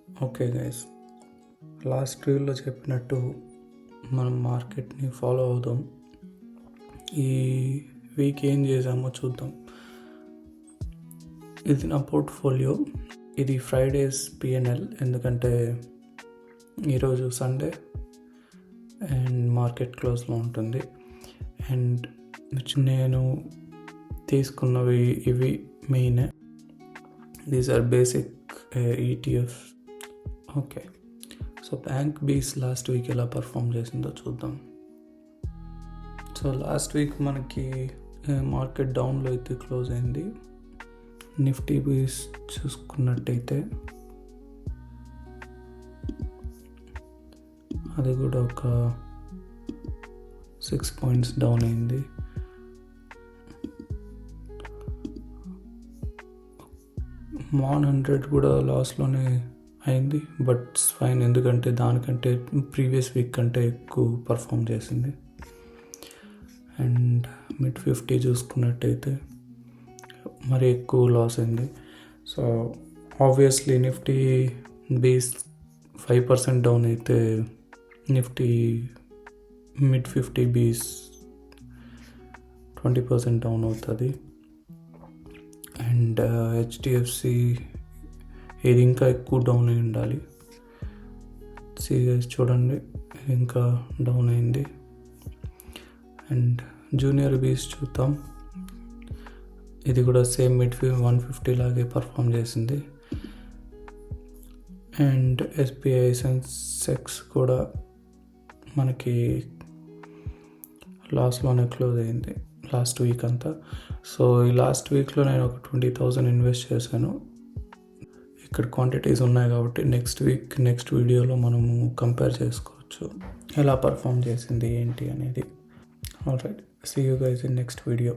Okay guys, last రీల్లో చెప్పినట్టు మనం మార్కెట్ని ఫాలో అవుదాం. ఈ వీక్ ఏం చేసామో చూద్దాం. ఇది నా పోర్ట్ఫోలియో. ఇది ఫ్రైడేస్ పిఎన్ఎల్, ఎందుకంటే ఈరోజు సండే అండ్ మార్కెట్ క్లోజ్లో ఉంటుంది. అండ్ నేను తీసుకున్నవి ఇవి main. These are basic ETF. Okay, so bank BeES last week ఎలా పర్ఫామ్ చేసిందో చూద్దాం. సో లాస్ట్ వీక్ మనకి మార్కెట్ డౌన్లో అయితే క్లోజ్ అయింది. నిఫ్టీ బీస్ చూసుకున్నట్టయితే అది కూడా ఒక 6 points డౌన్ అయింది. మాన్ 100 కూడా లాస్లోనే అయింది, బట్ ఫైన్, ఎందుకంటే దానికంటే ప్రీవియస్ వీక్ కంటే ఎక్కువ పర్ఫామ్ చేసింది. అండ్ మిడ్ 50 చూసుకున్నట్టయితే మరి ఎక్కువ లాస్ అయింది. So obviously Nifty base 5% down అయితే నిఫ్టీ మిడ్ 50 బీస్ 20% డౌన్ అవుతుంది. అండ్ హెచ్డిఎఫ్సి ఇది ఇంకా ఎక్కువ డౌన్ అయి ఉండాలి. సిఎస్ చూడండి, ఇంకా డౌన్ అయింది. అండ్ జూనియర్ బీస్ చూద్దాం. ఇది కూడా సేమ్ మిడ్ 150 లాగే పర్ఫామ్ చేసింది. అండ్ ఎస్బీఐ సెన్సెక్స్ కూడా మనకి లాస్ట్లోనే క్లోజ్ అయింది లాస్ట్ వీక్ అంతా. సో ఈ లాస్ట్ వీక్లో నేను ఒక 20,000 ఇన్వెస్ట్ చేశాను. ఇక్కడ క్వాంటిటీస్ ఉన్నాయి కాబట్టి నెక్స్ట్ వీడియోలో మనము కంపేర్ చేసుకోవచ్చు ఎలా పర్ఫామ్ చేసింది ఏంటి అనేది. Alright, see you guys in next video.